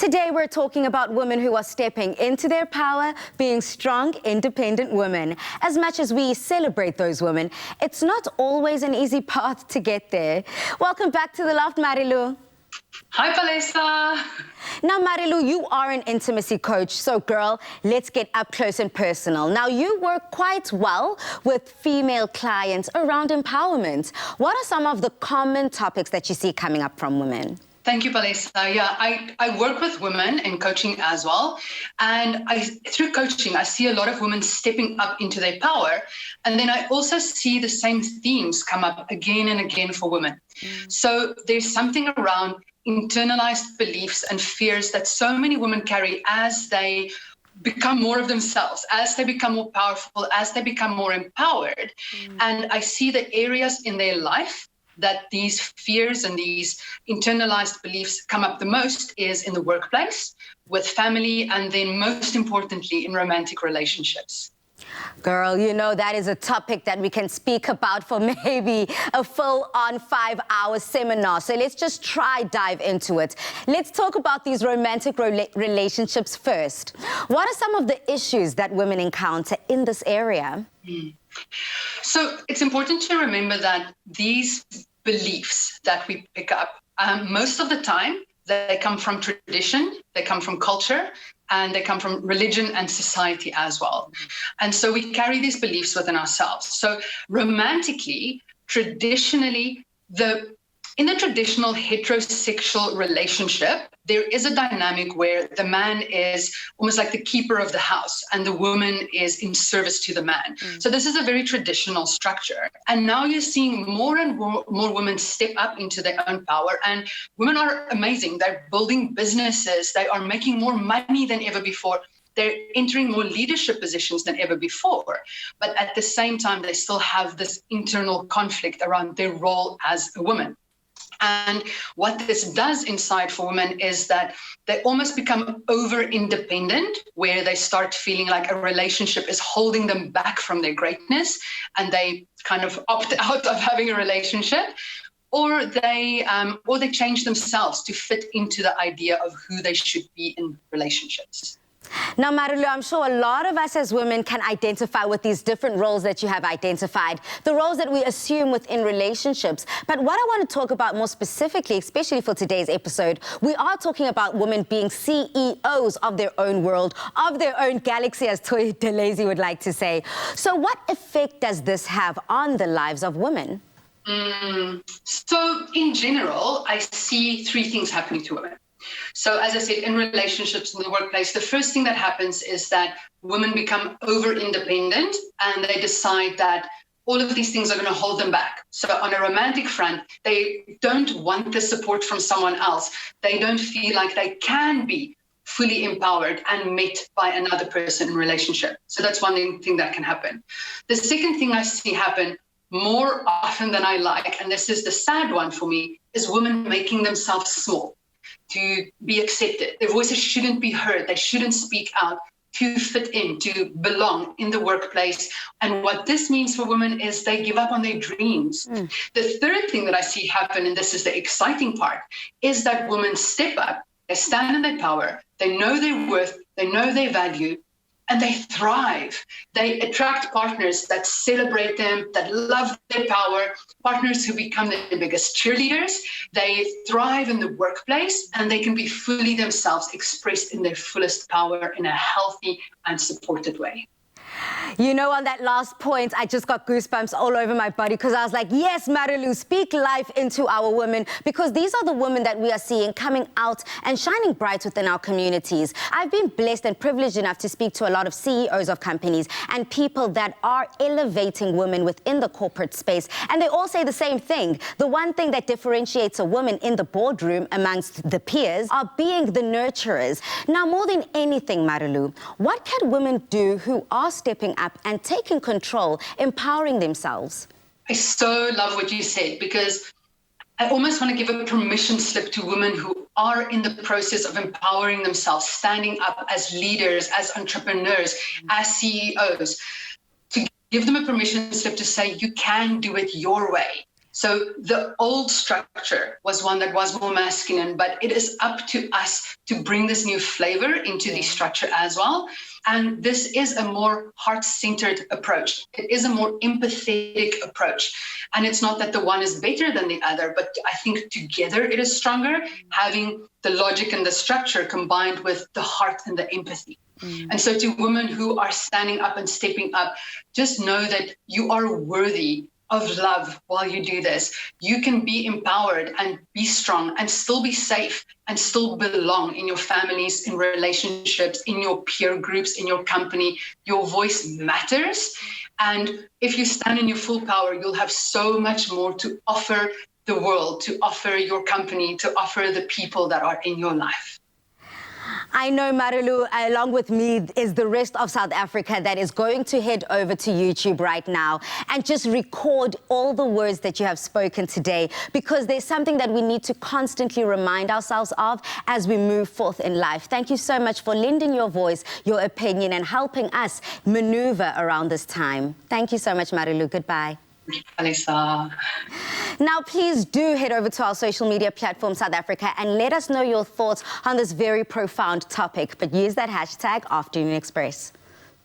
Today we're talking about women who are stepping into their power, being strong, independent women. As much as we celebrate those women, it's not always an easy path to get there. Welcome back to The Loft, Marilu. Hi, Palesa. Now, Marilu, you are an intimacy coach, so girl, let's get up close and personal. Now, you work quite well with female clients around empowerment. What are some of the common topics that you see coming up from women? Thank you, Palesa. Yeah, I work with women in coaching as well. And through coaching, I see a lot of women stepping up into their power. And then I also see the same themes come up again and again for women. So there's something around internalized beliefs and fears that so many women carry as they become more of themselves, as they become more powerful, as they become more empowered. And I see the areas in their life that these fears and these internalized beliefs come up the most is in the workplace, with family, and then most importantly in romantic relationships. Girl, you know, that is a topic that we can speak about for maybe a full-on 5-hour seminar. So let's just dive into it. Let's talk about these romantic relationships first. What are some of the issues that women encounter in this area? So it's important to remember that these beliefs that we pick up, most of the time, they come from tradition, they come from culture, and they come from religion and society as well. And so we carry these beliefs within ourselves. So romantically, traditionally, in the traditional heterosexual relationship, there is a dynamic where the man is almost like the keeper of the house and the woman is in service to the man. So this is a very traditional structure. And now you're seeing more and more women step up into their own power, and women are amazing. They're building businesses. They are making more money than ever before. They're entering more leadership positions than ever before. But at the same time, they still have this internal conflict around their role as a woman. And what this does inside for women is that they almost become over-independent, where they start feeling like a relationship is holding them back from their greatness, and they kind of opt out of having a relationship, or they change themselves to fit into the idea of who they should be in relationships. Now, Marilu, I'm sure a lot of us as women can identify with these different roles that you have identified, the roles that we assume within relationships. But what I want to talk about more specifically, especially for today's episode, we are talking about women being CEOs of their own world, of their own galaxy, as Toy DeLazy would like to say. So what effect does this have on the lives of women? So in general, I see three things happening to women. So as I said, in relationships in the workplace, the first thing that happens is that women become over-independent, and they decide that all of these things are going to hold them back. So on a romantic front, they don't want the support from someone else. They don't feel like they can be fully empowered and met by another person in relationship. So that's one thing that can happen. The second thing I see happen more often than I like, and this is the sad one for me, is women making themselves small to be accepted. Their voices shouldn't be heard. They shouldn't speak out to fit in, to belong in the workplace. And what this means for women is they give up on their dreams. The third thing that I see happen, and this is the exciting part, is that women step up, they stand in their power, they know their worth, they know their value, and they thrive. They attract partners that celebrate them, that love their power, partners who become their biggest cheerleaders. They thrive in the workplace, and they can be fully themselves, expressed in their fullest power in a healthy and supported way. You know, on that last point, I just got goosebumps all over my body, because I was like, yes, Marilu, speak life into our women, because these are the women that we are seeing coming out and shining bright within our communities. I've been blessed and privileged enough to speak to a lot of CEOs of companies and people that are elevating women within the corporate space, and they all say the same thing. The one thing that differentiates a woman in the boardroom amongst the peers are being the nurturers. Now, more than anything, Marilu, what can women do who are stepping up and taking control, empowering themselves? I so love what you said, because I almost want to give a permission slip to women who are in the process of empowering themselves, standing up as leaders, as entrepreneurs, as CEOs, to give them a permission slip to say, you can do it your way. So the old structure was one that was more masculine, but it is up to us to bring this new flavor into the structure as well. And this is a more heart-centered approach. It is a more empathetic approach. And it's not that the one is better than the other, but I think together it is stronger, having the logic and the structure combined with the heart and the empathy. And so to women who are standing up and stepping up, just know that you are worthy of love while you do this. You can be empowered and be strong and still be safe and still belong in your families, in relationships, in your peer groups, in your company. Your voice matters. And if you stand in your full power, you'll have so much more to offer the world, to offer your company, to offer the people that are in your life. I know Marelou, along with me, is the rest of South Africa that is going to head over to YouTube right now and just record all the words that you have spoken today, because there's something that we need to constantly remind ourselves of as we move forth in life. Thank you so much for lending your voice, your opinion, and helping us maneuver around this time. Thank you so much, Marelou. Goodbye. Alisa. Now, please do head over to our social media platform, South Africa, and let us know your thoughts on this very profound topic. But use that hashtag, Afternoon Express.